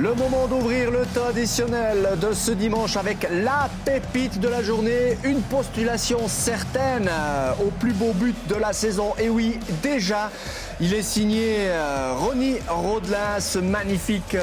Le moment d'ouvrir le traditionnel de ce dimanche avec la pépite de la journée, une postulation certaine au plus beau but de la saison. Et oui, déjà, il est signé Ronny Rodelin, ce magnifique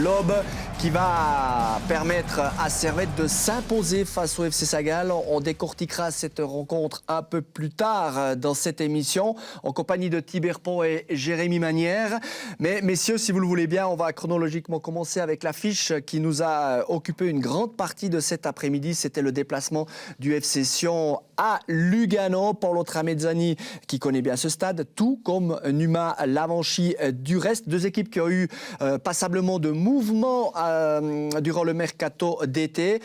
lob qui va permettre à Servette de s'imposer face au FC Sagal. On décortiquera cette rencontre un peu plus tard dans cette émission, en compagnie de Tibert Pont et Jérémy Manière. Mais messieurs, si vous le voulez bien, on va chronologiquement commencer avec l'affiche qui nous a occupé une grande partie de cet après-midi. C'était le déplacement du FC Sion à Lugano. Paolo Tramezzani, qui connaît bien ce stade, tout comme Numa Lavanchy du reste. Deux équipes qui ont eu passablement de mouvements durant le mercato d'été.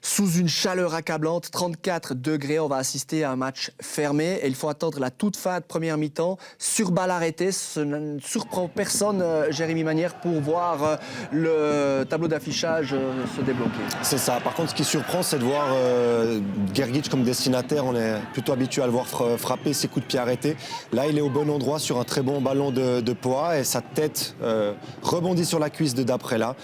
Sous une chaleur accablante, 34 degrés, on va assister à un match fermé et il faut attendre la toute fin de première mi-temps sur balle arrêtée. Ce ne surprend personne, Jérémy Manière, pour voir le tableau d'affichage se débloquer. C'est ça. Par contre, ce qui surprend, c'est de voir Gergic comme destinataire. On est plutôt habitué à le voir frapper ses coups de pied arrêtés. Là, il est au bon endroit sur un très bon ballon de Poa et sa tête rebondit sur la cuisse de Daprella.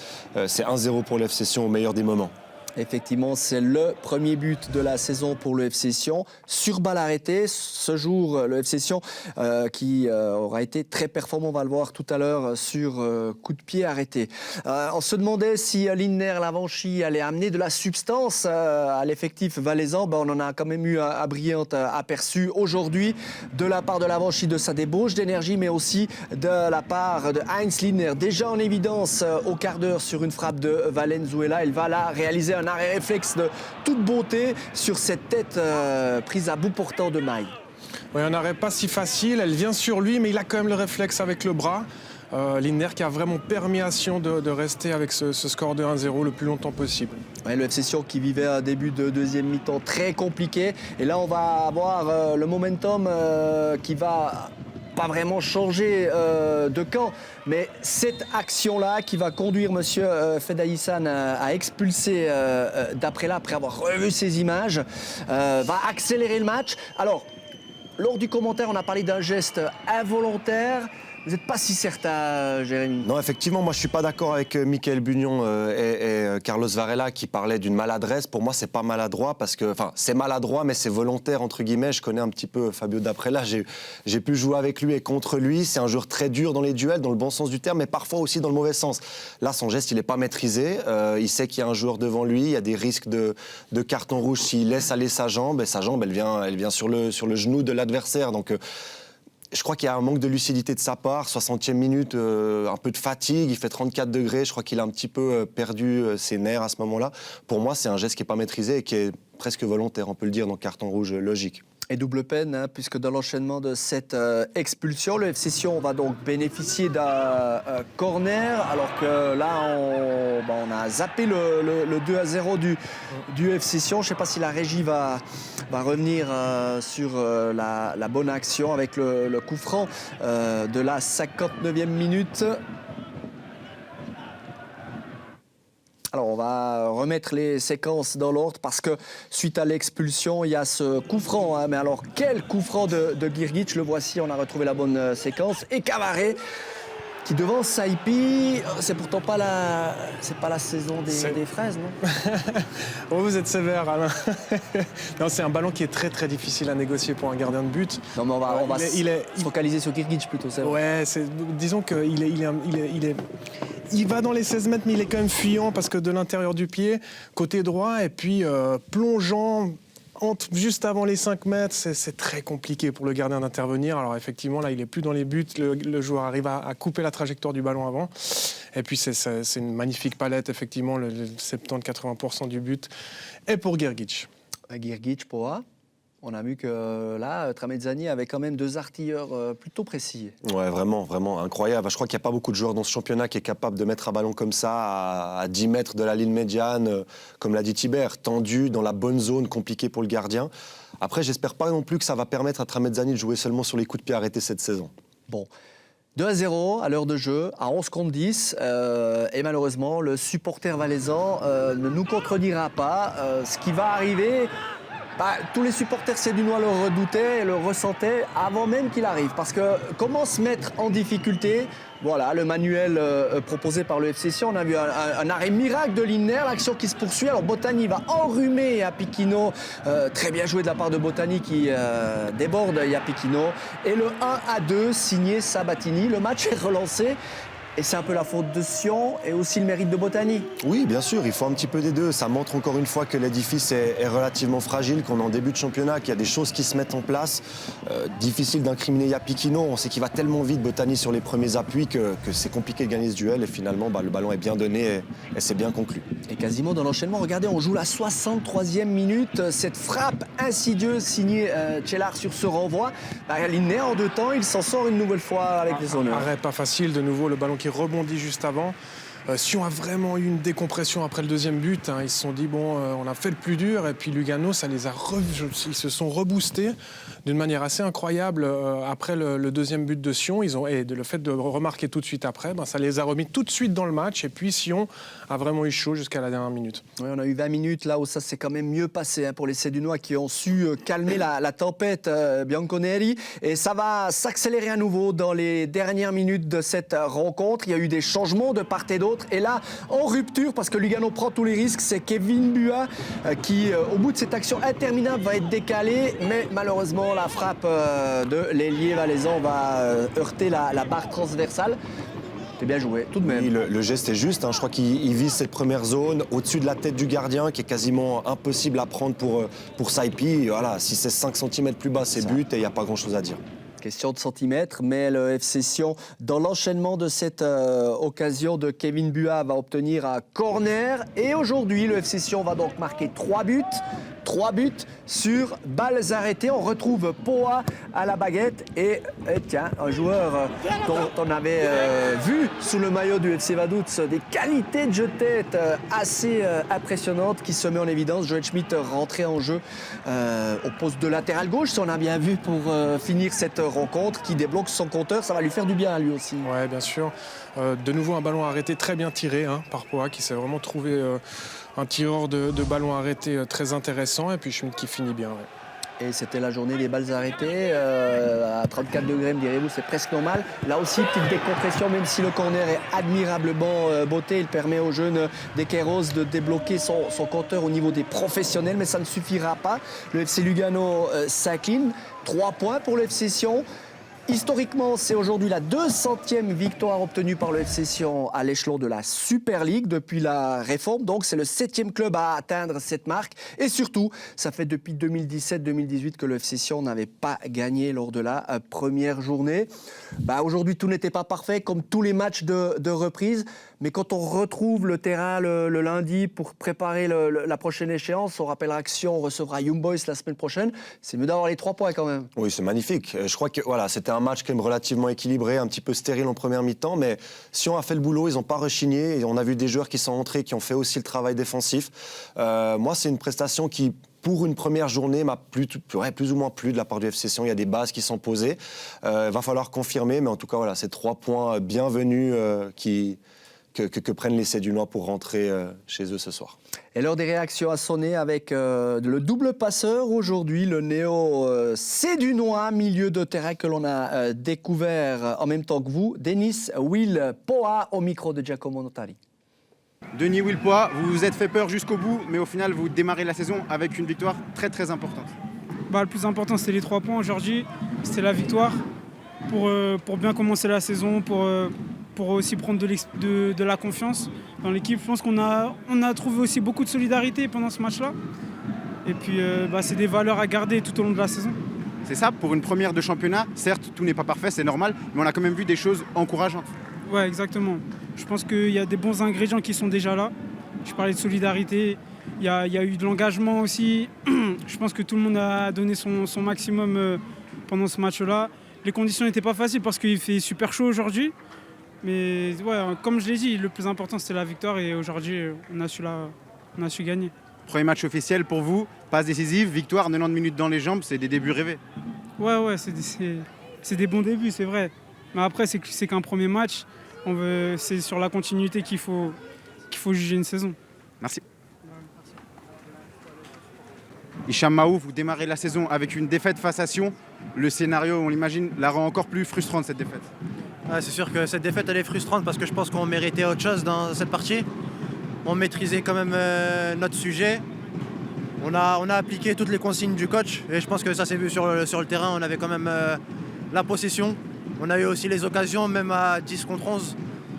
C'est 1-0 pour l'FC Sion au meilleur des moments. Effectivement, c'est le premier but de la saison pour le FC Sion. Sur balle arrêtée, ce jour, le FC Sion qui aura été très performant, on va le voir tout à l'heure, sur coup de pied arrêté. On se demandait si Lindner Lavanchy allait amener de la substance à l'effectif valaisan. On en a quand même eu un brillant aperçu aujourd'hui de la part de Lavanchy, de sa débauche d'énergie, mais aussi de la part de Heinz Lindner, déjà en évidence au quart d'heure sur une frappe de Valenzuela. Il va là réaliser un arrêt réflexe de toute beauté sur cette tête prise à bout portant de maille. Oui, un arrêt pas si facile, elle vient sur lui, mais il a quand même le réflexe avec le bras. Lindner qui a vraiment permis à Sion de rester avec ce score de 1-0 le plus longtemps possible. Ouais, le FC Sion qui vivait un début de deuxième mi-temps très compliqué. Et là, on va avoir le momentum qui va pas vraiment changer de camp, mais cette action-là qui va conduire monsieur Fedaïssan à expulser Daprella après avoir revu ces images, va accélérer le match. Alors, lors du commentaire, on a parlé d'un geste involontaire. Vous n'êtes pas si certain, Jérémy? Non, effectivement, moi je ne suis pas d'accord avec Michael Bugnon et Carlos Varela qui parlaient d'une maladresse. Pour moi, c'est pas maladroit parce que, enfin, c'est maladroit, mais c'est volontaire, entre guillemets. Je connais un petit peu Fabio Daprella, j'ai pu jouer avec lui et contre lui. C'est un joueur très dur dans les duels, dans le bon sens du terme, mais parfois aussi dans le mauvais sens. Là, son geste, il n'est pas maîtrisé. Il sait qu'il y a un joueur devant lui, il y a des risques de carton rouge s'il laisse aller sa jambe, et sa jambe, elle vient sur le genou de l'adversaire. Donc, je crois qu'il y a un manque de lucidité de sa part, 60e minute, un peu de fatigue, il fait 34 degrés, je crois qu'il a un petit peu perdu ses nerfs à ce moment-là. Pour moi, c'est un geste qui n'est pas maîtrisé et qui est presque volontaire, on peut le dire, dans le carton rouge logique. Et double peine, puisque dans l'enchaînement de cette expulsion, le FC Sion va donc bénéficier d'un corner, alors que là, on a zappé le 2-0 du FC Sion. Je ne sais pas si la régie va revenir sur la bonne action avec le coup franc de la 59e minute. Alors, on va remettre les séquences dans l'ordre parce que suite à l'expulsion, il y a ce coup franc. Mais alors, quel coup franc de Gergic? Le voici, on a retrouvé la bonne séquence. Et Cavaré qui devance Saipi. C'est pourtant pas la saison des fraises, non? Oh, vous êtes sévère, Alain. Non, c'est un ballon qui est très très difficile à négocier pour un gardien de but. Non, mais on va se focaliser sur Gergic plutôt, c'est vrai. Ouais, disons il va dans les 16 mètres, mais il est quand même fuyant parce que de l'intérieur du pied, côté droit, et puis plongeant juste avant les 5 mètres, c'est très compliqué pour le gardien d'intervenir. Alors effectivement, là, il n'est plus dans les buts. Le joueur arrive à couper la trajectoire du ballon avant. Et puis c'est une magnifique palette, effectivement, le 70-80% du but est pour Gergic. Gergic, Poa. On a vu que là, Tramezzani avait quand même deux artilleurs plutôt précis. Ouais, vraiment, vraiment incroyable. Je crois qu'il n'y a pas beaucoup de joueurs dans ce championnat qui est capable de mettre un ballon comme ça à 10 mètres de la ligne médiane, comme l'a dit Tibert, tendu, dans la bonne zone, compliqué pour le gardien. Après, j'espère pas non plus que ça va permettre à Tramezzani de jouer seulement sur les coups de pied arrêtés cette saison. Bon. 2-0 à l'heure de jeu, à 11 contre 10. Et malheureusement, le supporter valaisan ne nous contredira pas. Ce qui va arriver Tous les supporters sédunois le redoutaient et le ressentaient avant même qu'il arrive. Parce que comment se mettre en difficulté? Voilà, le manuel proposé par le FC Sion. On a vu un arrêt miracle de Lindner, l'action qui se poursuit. Alors Bottani va enrhumer Yapikino. Très bien joué de la part de Bottani qui déborde Yapikino. Et le 1-2 signé Sabatini. Le match est relancé. Et c'est un peu la faute de Sion et aussi le mérite de Bottani. Oui, bien sûr, il faut un petit peu des deux. Ça montre encore une fois que l'édifice est relativement fragile, qu'on est en début de championnat, qu'il y a des choses qui se mettent en place. Difficile d'incriminer Yapikino. On sait qu'il va tellement vite, Bottani, sur les premiers appuis que c'est compliqué de gagner ce duel. Et finalement, le ballon est bien donné et c'est bien conclu. Et quasiment dans l'enchaînement, regardez, on joue la 63e minute. Cette frappe insidieuse signée Tchellar sur ce renvoi. Lindner, en 2 temps, il s'en sort une nouvelle fois avec les honneurs. Arrêt pas facile, de nouveau, le ballon qui rebondit juste avant. Sion a vraiment eu une décompression après le deuxième but. Ils se sont dit, on a fait le plus dur. Et puis Lugano, ils se sont reboostés d'une manière assez incroyable après le deuxième but de Sion. Et le fait de remarquer tout de suite après, ça les a remis tout de suite dans le match. Et puis Sion a vraiment eu chaud jusqu'à la dernière minute. Oui, on a eu 20 minutes là où ça s'est quand même mieux passé pour les Sédunois qui ont su calmer la tempête Bianconeri. Et ça va s'accélérer à nouveau dans les dernières minutes de cette rencontre. Il y a eu des changements de part et d'autre. Et là, en rupture, parce que Lugano prend tous les risques, c'est Kevin Bua qui, au bout de cette action interminable, va être décalé. Mais malheureusement, la frappe de l'ailier valaisan va heurter la barre transversale. C'est bien joué, tout de même. Oui, le geste est juste. Je crois qu'il vise cette première zone au-dessus de la tête du gardien, qui est quasiment impossible à prendre pour Saipi. Voilà, si c'est 5 cm plus bas, c'est but et il n'y a pas grand-chose à dire. Question de centimètres, mais le FC Sion, dans l'enchaînement de cette occasion de Kevin Bua, va obtenir un corner. Et aujourd'hui, le FC Sion va donc marquer 3 buts. 3 buts sur balles arrêtées. On retrouve Poa à la baguette. Et tiens, un joueur dont on avait vu sous le maillot du FC Vaduz des qualités de jeu de tête assez impressionnantes qui se met en évidence. Joel Schmidt rentré en jeu au poste de latéral gauche, si on a bien vu, pour finir cette rencontre, qui débloque son compteur. Ça va lui faire du bien à lui aussi. Oui, bien sûr. De nouveau, un ballon arrêté très bien tiré par Poa, qui s'est vraiment trouvé un tireur de ballon arrêté très intéressant. Et puis Schmidt qui finit bien. Ouais. Et c'était la journée des balles arrêtées. À 34 degrés, me direz-vous, c'est presque normal. Là aussi, petite décompression, même si le corner est admirablement botté. Il permet au jeune Dequeiroz de débloquer son compteur au niveau des professionnels, mais ça ne suffira pas. Le FC Lugano s'incline. 3 points pour le FC Sion. Historiquement, c'est aujourd'hui la 200e victoire obtenue par le FC Sion à l'échelon de la Super League depuis la réforme. Donc, c'est le 7e club à atteindre cette marque. Et surtout, ça fait depuis 2017-2018 que le FC Sion n'avait pas gagné lors de la première journée. Aujourd'hui, tout n'était pas parfait, comme tous les matchs de reprise. Mais quand on retrouve le terrain le lundi pour préparer la prochaine échéance, on rappellera que Sion recevra Young Boys la semaine prochaine. C'est mieux d'avoir les 3 points quand même. Oui, c'est magnifique. Je crois que c'était un match quand même relativement équilibré, un petit peu stérile en première mi-temps, mais Sion a fait le boulot, ils n'ont pas rechigné. Et on a vu des joueurs qui sont entrés, qui ont fait aussi le travail défensif. Moi, c'est une prestation qui, pour une première journée, m'a plus ou moins plu de la part du FC Sion. Il y a des bases qui sont posées. Va falloir confirmer, mais en tout cas, voilà, c'est 3 points bienvenus que prennent les Sédunois pour rentrer chez eux ce soir. Et l'heure des réactions a sonné avec le double passeur aujourd'hui, le néo Sédunois, milieu de terrain que l'on a découvert en même temps que vous, Denis Will Poa au micro de Giacomo Notari. Denis Will Poa, vous vous êtes fait peur jusqu'au bout, mais au final vous démarrez la saison avec une victoire très très importante. Le plus important c'était les 3 points aujourd'hui, c'était la victoire pour bien commencer la saison, pour aussi prendre de la confiance dans l'équipe. Je pense qu'on a trouvé aussi beaucoup de solidarité pendant ce match-là. Et puis c'est des valeurs à garder tout au long de la saison. C'est ça, pour une première de championnat, certes tout n'est pas parfait, c'est normal, mais on a quand même vu des choses encourageantes. Ouais, exactement. Je pense qu'il y a des bons ingrédients qui sont déjà là. Je parlais de solidarité, il y a eu de l'engagement aussi. Je pense que tout le monde a donné son maximum pendant ce match-là. Les conditions n'étaient pas faciles parce qu'il fait super chaud aujourd'hui. Mais comme je l'ai dit, le plus important c'était la victoire et aujourd'hui on a su gagner. Premier match officiel pour vous, passe décisive, victoire, 90 minutes dans les jambes, c'est des débuts rêvés. Ouais, c'est des bons débuts, c'est vrai. Mais après c'est qu'un premier match, c'est sur la continuité qu'il faut juger une saison. Merci. Hicham Mahou, vous démarrez la saison avec une défaite face à Sion. Le scénario, on l'imagine, la rend encore plus frustrante cette défaite. Ouais, c'est sûr que cette défaite elle est frustrante parce que je pense qu'on méritait autre chose dans cette partie. On maîtrisait quand même notre sujet. On a appliqué toutes les consignes du coach et je pense que ça s'est vu sur le terrain. On avait quand même la possession. On a eu aussi les occasions, même à 10 contre 11.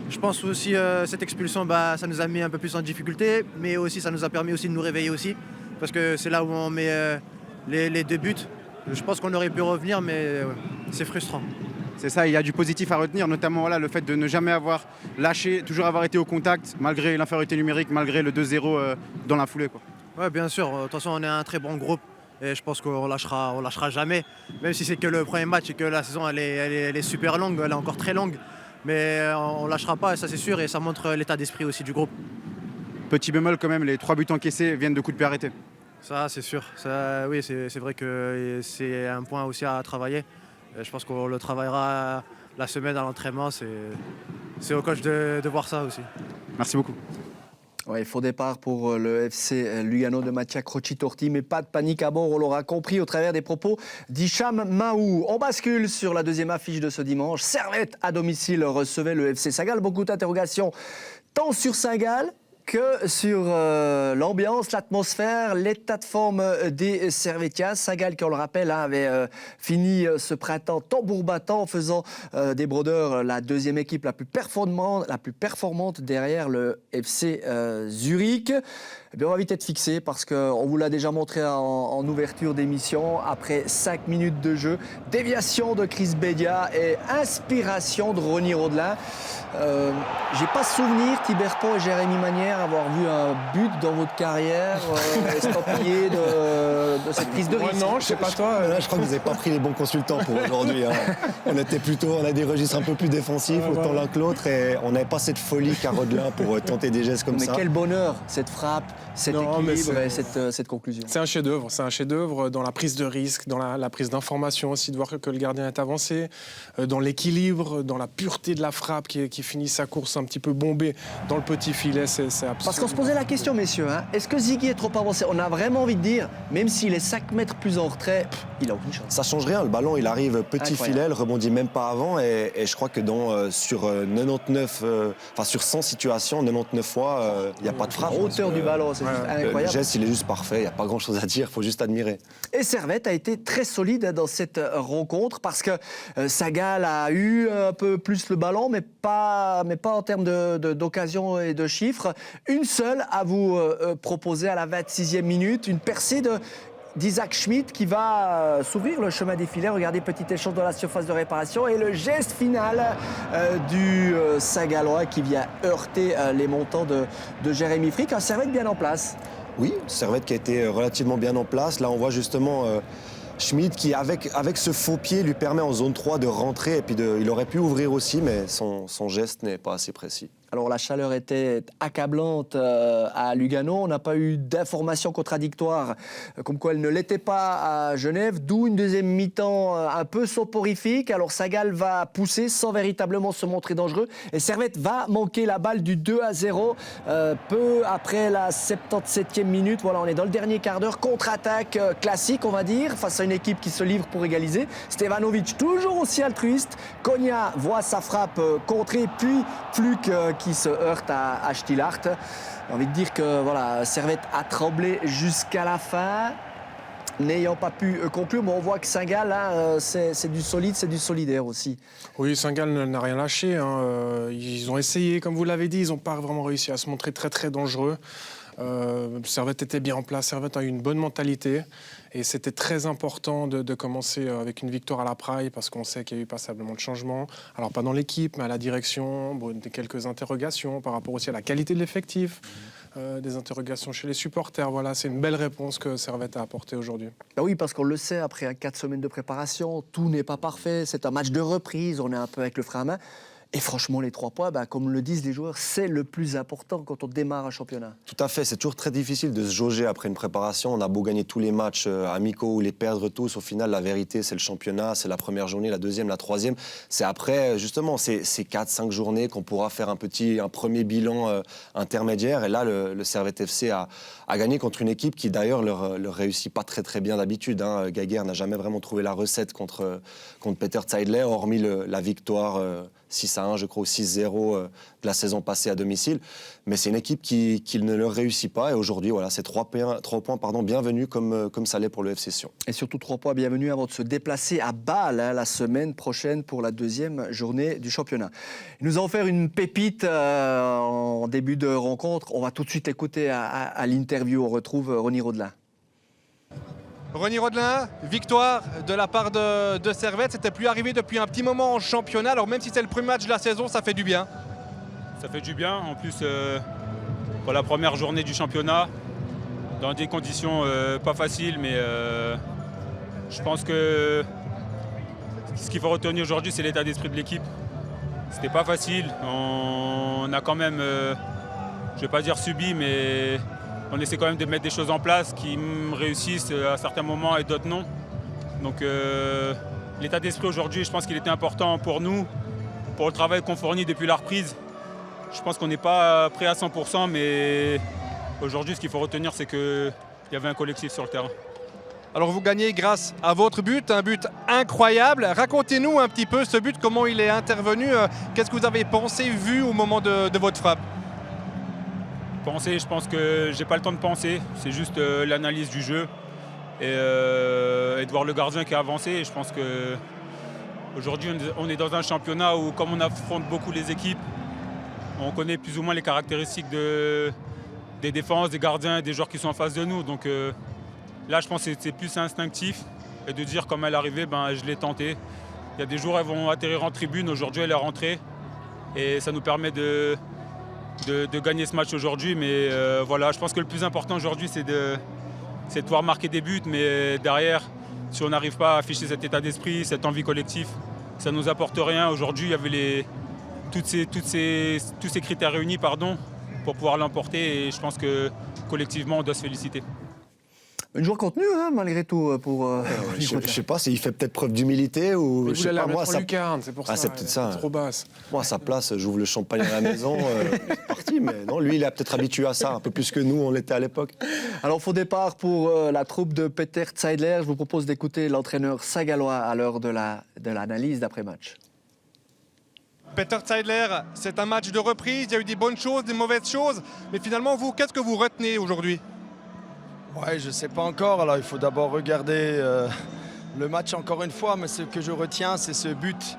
Je pense aussi cette expulsion, ça nous a mis un peu plus en difficulté, mais aussi ça nous a permis aussi de nous réveiller aussi, parce que c'est là où on met les 2 buts. Je pense qu'on aurait pu revenir, mais c'est frustrant. C'est ça, il y a du positif à retenir, notamment le fait de ne jamais avoir lâché, toujours avoir été au contact, malgré l'infériorité numérique, malgré le 2-0 dans la foulée, quoi. Ouais, bien sûr. De toute façon, on est un très bon groupe et je pense qu'on lâchera jamais, même si c'est que le premier match et que la saison elle est super longue, elle est encore très longue. Mais on lâchera pas, ça c'est sûr, et ça montre l'état d'esprit aussi du groupe. Petit bémol quand même, les 3 buts encaissés viennent de coups de pied arrêtés. Ça c'est sûr, ça, oui c'est vrai que c'est un point aussi à travailler. Je pense qu'on le travaillera la semaine à l'entraînement, c'est au coach de voir ça aussi. Merci beaucoup. Ouais, faux départ pour le FC Lugano de Mattia Crocitorti, mais pas de panique à bord, on l'aura compris au travers des propos d'Hicham Mahou. On bascule sur la deuxième affiche de ce dimanche. Servette à domicile recevait le FC Saint-Gall. Beaucoup d'interrogations tant sur Saint-Gall que sur l'ambiance, l'atmosphère, l'état de forme des Servetias. Saint-Gall, qui on le rappelle, avait fini ce printemps tambour battant en faisant des Brodeurs la deuxième équipe la plus performante derrière le FC Zurich. Eh bien, on va vite être fixé parce qu'on vous l'a déjà montré en ouverture d'émission. Après 5 minutes de jeu, déviation de Chris Bedia et inspiration de Ronny Rodelin. J'ai pas souvenir, Tiberton et Jérémy Manière, avoir vu un but dans votre carrière estampillé de cette prise de risque. Non, je sais pas toi. Là, je crois que vous n'avez pas pris les bons consultants pour aujourd'hui. Hein. On a des registres un peu plus défensifs, autant l'un que l'autre, et on n'avait pas cette folie qu'a Rodelin pour tenter des gestes comme ça. Mais quel bonheur, cette frappe, cet équilibre et cette conclusion. C'est un chef-d'œuvre dans la prise de risque, dans la prise d'information aussi, de voir que le gardien est avancé, dans l'équilibre, dans la pureté de la frappe qui finit sa course un petit peu bombée dans le petit filet. C'est absolument... Parce qu'on se posait la question, messieurs, hein, est-ce que Ziggy est trop avancé? On a vraiment envie de dire, même s'il est 5 mètres plus en retrait, il a aucune chance. Ça change rien, le ballon il arrive petit Incroyable. filet, il rebondit même pas avant, et je crois que sur 100 situations, 99 fois, il n'y a pas de frappe. La hauteur du ballon, c'est juste incroyable. Le geste il est juste parfait, il n'y a pas grand chose à dire, il faut juste admirer. Et Servette a été très solide dans cette rencontre parce que Saint-Gall a eu un peu plus le ballon, mais pas en termes d'occasion et de chiffres. Une seule à vous proposer à la 26e minute, une percée d'Isaac Schmidt qui va s'ouvrir le chemin des filets. Regardez, petit échange dans la surface de réparation et le geste final du Saint-Gallois qui vient heurter les montants de Jérémy Frick. Un Servette bien en place. Oui, Servette qui a été relativement bien en place. Là on voit justement Schmidt qui avec ce faux pied lui permet en zone 3 de rentrer, et puis il aurait pu ouvrir aussi, mais son geste n'est pas assez précis. Alors la chaleur était accablante à Lugano, on n'a pas eu d'informations contradictoires comme quoi elle ne l'était pas à Genève, d'où une deuxième mi-temps un peu soporifique. Alors Saint-Gall va pousser sans véritablement se montrer dangereux et Servette va manquer la balle du 2-0 peu après la 77e minute. Voilà, on est dans le dernier quart d'heure, contre-attaque classique on va dire, face à une équipe qui se livre pour égaliser. Stevanovic toujours aussi altruiste, Konya voit sa frappe contrée, puis Fluke qui se heurte à Stillart. J'ai envie de dire que voilà, Servette a tremblé jusqu'à la fin, n'ayant pas pu conclure. Mais on voit que Saint-Gall, hein, c'est du solide, c'est du solidaire aussi. Oui, Saint-Gall n'a rien lâché. Hein. Ils ont essayé, comme vous l'avez dit, ils n'ont pas vraiment réussi à se montrer très très dangereux. Servette était bien en place, Servette a eu une bonne mentalité et c'était très important de commencer avec une victoire à la Praille parce qu'on sait qu'il y a eu passablement de changements. Alors pas dans l'équipe mais à la direction, quelques interrogations par rapport aussi à la qualité de l'effectif, des interrogations chez les supporters. Voilà, c'est une belle réponse que Servette a apportée aujourd'hui. Ben oui, parce qu'on le sait, après 4 semaines de préparation, tout n'est pas parfait, c'est un match de reprise, on est un peu avec le frein à main. Et franchement, les 3 points, comme le disent les joueurs, c'est le plus important quand on démarre un championnat. Tout à fait, c'est toujours très difficile de se jauger après une préparation. On a beau gagner tous les matchs amicaux ou les perdre tous, au final, la vérité, c'est le championnat, c'est la première journée, la deuxième, la troisième. C'est après, justement, ces 4-5 journées qu'on pourra faire un premier bilan intermédiaire. Et là, le Servette FC a gagné contre une équipe qui, d'ailleurs, leur réussit pas très, très bien d'habitude. Geiger n'a jamais vraiment trouvé la recette contre Peter Zeidler, hormis la victoire 6-1, je crois, ou 6-0 de la saison passée à domicile. Mais c'est une équipe qui ne leur réussit pas. Et aujourd'hui, voilà, c'est 3 points bienvenus comme ça l'est pour le FC Sion. Et surtout 3 points bienvenus avant de se déplacer à Bâle la semaine prochaine pour la 2e journée du championnat. Nous allons faire une pépite en début de rencontre. On va tout de suite écouter à l'interview. On retrouve Ronny Rodelin. Ronny Rodelin, victoire de la part de Servette. C'était plus arrivé depuis un petit moment en championnat. Alors même si c'est le premier match de la saison, ça fait du bien. Ça fait du bien. En plus, pour la première journée du championnat, dans des conditions pas faciles, mais je pense que ce qu'il faut retenir aujourd'hui, c'est l'état d'esprit de l'équipe. C'était pas facile. On a quand même, je vais pas dire subi, mais on essaie quand même de mettre des choses en place qui réussissent à certains moments et d'autres non. Donc l'état d'esprit aujourd'hui, je pense qu'il était important pour nous, pour le travail qu'on fournit depuis la reprise. Je pense qu'on n'est pas prêt à 100%, mais aujourd'hui, ce qu'il faut retenir, c'est qu'il y avait un collectif sur le terrain. Alors vous gagnez grâce à votre but, un but incroyable. Racontez-nous un petit peu ce but, comment il est intervenu. Qu'est-ce que vous avez pensé, vu au moment de votre frappe? Penser, je pense que j'ai pas le temps de penser, c'est juste l'analyse du jeu et de voir le gardien qui a avancé. Et je pense qu'aujourd'hui on est dans un championnat où, comme on affronte beaucoup les équipes, on connaît plus ou moins les caractéristiques des défenses, des gardiens, des joueurs qui sont en face de nous. Donc là, je pense que c'est plus instinctif et de dire comme elle est arrivée, je l'ai tenté. Il y a des jours, elles vont atterrir en tribune. Aujourd'hui, elle est rentrée et ça nous permet de gagner ce match aujourd'hui, mais voilà, je pense que le plus important aujourd'hui, c'est de pouvoir marquer des buts, mais derrière, si on n'arrive pas à afficher cet état d'esprit, cette envie collective, ça ne nous apporte rien. Aujourd'hui, il y avait tous ces critères réunis pour pouvoir l'emporter, et je pense que collectivement, on doit se féliciter. Un joueur contenu, malgré tout, pour... je sais pas, il fait peut-être preuve d'humilité ou... Mais je sais pas, moi, ça... lucarne, c'est pour ça. C'est peut-être ça. Trop basse. Moi, à sa place, j'ouvre le champagne à la maison, c'est parti. Mais non, lui, il est peut-être habitué à ça, un peu plus que nous, on l'était à l'époque. Alors, faux départ pour la troupe de Peter Zeidler. Je vous propose d'écouter l'entraîneur sagallois à l'heure de l'analyse d'après-match. Peter Zeidler, c'est un match de reprise. Il y a eu des bonnes choses, des mauvaises choses. Mais finalement, vous, qu'est-ce que vous retenez aujourd'hui ? Ouais, je ne sais pas encore. Alors, il faut d'abord regarder le match encore une fois. Mais ce que je retiens, c'est ce but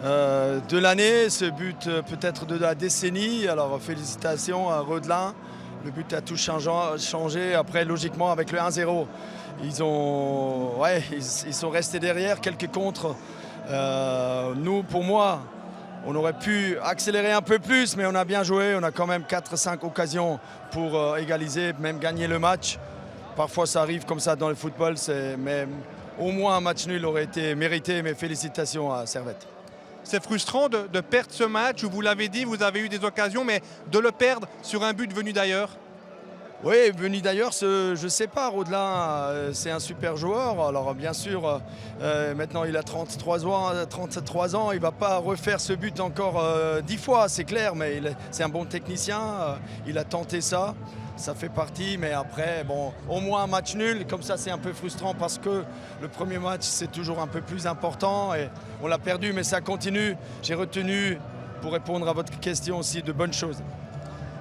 de l'année, ce but peut-être de la décennie. Alors, félicitations à Rodelin. Le but a tout changé. Après, logiquement, avec le 1-0, ils sont restés derrière, quelques contres. Nous, pour moi, on aurait pu accélérer un peu plus, mais on a bien joué. On a quand même 4-5 occasions pour égaliser, même gagner le match. Parfois, ça arrive comme ça dans le football, mais au moins un match nul aurait été mérité. Mes félicitations à Servette. C'est frustrant de perdre ce match où, vous l'avez dit, vous avez eu des occasions, mais de le perdre sur un but venu d'ailleurs. Oui, venu d'ailleurs, je ne sais pas, Rodelin, c'est un super joueur. Alors bien sûr, maintenant il a 33 ans, il ne va pas refaire ce but encore 10 fois, c'est clair, mais c'est un bon technicien, il a tenté ça. Ça fait partie, mais après, bon, au moins un match nul, comme ça c'est un peu frustrant parce que le premier match c'est toujours un peu plus important et on l'a perdu, mais ça continue. J'ai retenu, pour répondre à votre question aussi, de bonnes choses.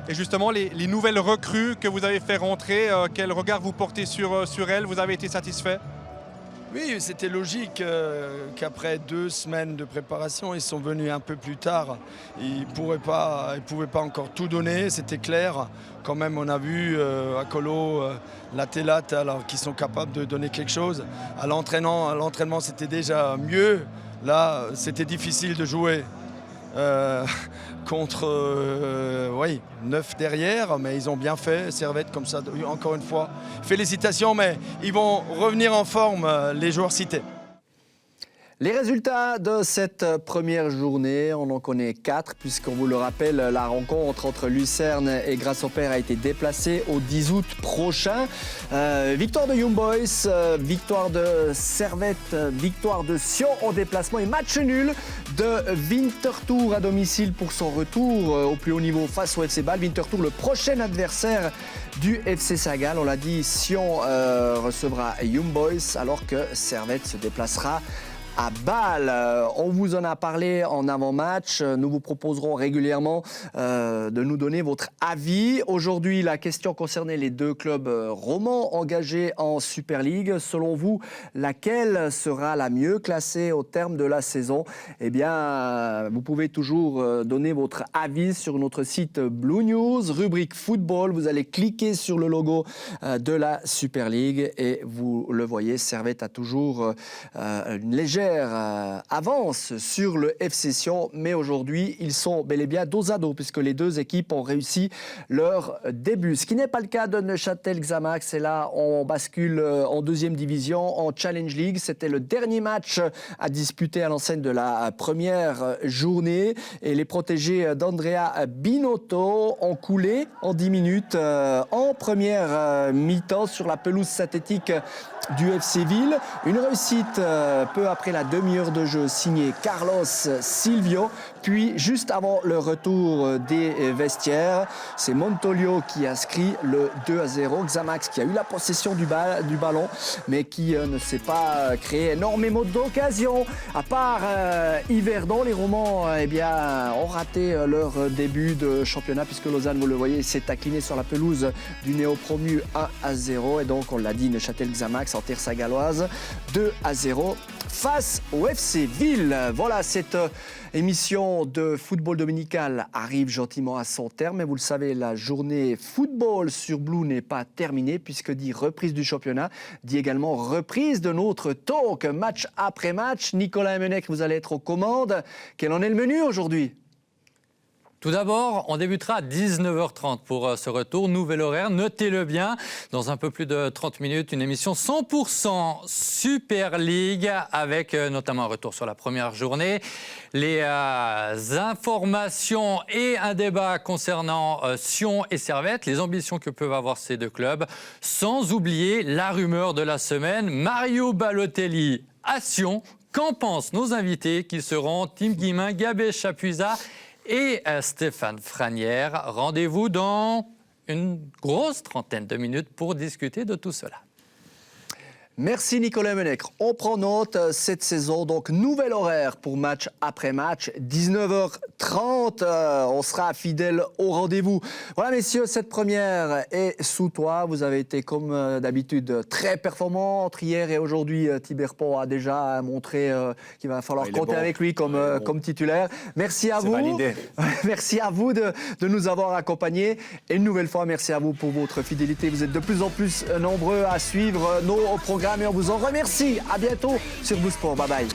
Et justement, les nouvelles recrues que vous avez fait rentrer, quel regard vous portez sur elles? Vous avez été satisfait? Oui, c'était logique qu'après 2 semaines de préparation, ils sont venus un peu plus tard. Ils ne pouvaient pas encore tout donner, c'était clair. Quand même, on a vu Akolo, Latelat, alors qui sont capables de donner quelque chose. À l'entraînement, c'était déjà mieux. Là, c'était difficile de jouer contre 9 derrière, mais ils ont bien fait. Servette comme ça, encore une fois. Félicitations, mais ils vont revenir en forme, les joueurs cités. Les résultats de cette première journée, on en connaît 4, puisqu'on vous le rappelle, la rencontre entre Lucerne et Grasshopper a été déplacée au 10 août prochain. Victoire de Young Boys, victoire de Servette, victoire de Sion en déplacement et match nul de Winterthur à domicile pour son retour au plus haut niveau face au FC Bâle. Winterthur, le prochain adversaire du FC Sagal. On l'a dit, Sion recevra Young Boys alors que Servette se déplacera à Bâle. On vous en a parlé en avant-match. Nous vous proposerons régulièrement de nous donner votre avis. Aujourd'hui, la question concernait les 2 clubs romans engagés en Super League. Selon vous, laquelle sera la mieux classée au terme de la saison? Eh bien, vous pouvez toujours donner votre avis sur notre site Blue News, rubrique football. Vous allez cliquer sur le logo de la Super League et vous le voyez, Servette a toujours une légère avance sur le FC Sion, mais aujourd'hui, ils sont bel et bien dos à dos puisque les 2 équipes ont réussi leur début. Ce qui n'est pas le cas de Neuchâtel Xamax, et là, on bascule en 2e division, en Challenge League. C'était le dernier match à disputer à l'enseigne de la première journée et les protégés d'Andrea Binotto ont coulé en 10 minutes en première mi-temps sur la pelouse synthétique du FC Ville. Une réussite peu après la demi-heure de jeu signée Carlos Silvio. Puis, juste avant le retour des vestiaires, c'est Montolio qui inscrit le 2-0. Xamax qui a eu la possession du ballon, mais qui ne s'est pas créé énormément d'occasions. À part Yverdon, les Romans ont raté leur début de championnat, puisque Lausanne, vous le voyez, s'est incliné sur la pelouse du néo-promu 1-0. Et donc, on l'a dit, Neuchâtel Xamax en terre sagaloise 2-0 face au FC Ville. Voilà, cette émission de football dominical arrive gentiment à son terme. Mais vous le savez, la journée football sur Blue n'est pas terminée, puisque dit reprise du championnat, dit également reprise de notre talk match après match. Nicolas Emenech, vous allez être aux commandes. Quel en est le menu aujourd'hui ? Tout d'abord, on débutera à 19h30 pour ce retour. Nouvel horaire, notez-le bien. Dans un peu plus de 30 minutes, une émission 100% Super League avec notamment un retour sur la première journée. Les informations et un débat concernant Sion et Servette, les ambitions que peuvent avoir ces 2 clubs. Sans oublier la rumeur de la semaine, Mario Balotelli à Sion. Qu'en pensent nos invités qui seront Tim Guimin, Gabé Chapuisat et Stéphane Franière? Rendez-vous dans une grosse trentaine de minutes pour discuter de tout cela. Merci Nicolas Menech. On prend note cette saison, donc nouvel horaire pour match après match, 19h30. On sera fidèle au rendez-vous. Voilà messieurs, cette première est sous toi. Vous avez été comme d'habitude très performant entre hier et aujourd'hui. Thibert Pont a déjà montré qu'il va falloir compter avec lui comme titulaire. Merci à vous. Validé. Merci à vous de nous avoir accompagnés. Et une nouvelle fois, merci à vous pour votre fidélité. Vous êtes de plus en plus nombreux à suivre nos programmes et on vous en remercie. À bientôt sur Blue Sport. Bye bye.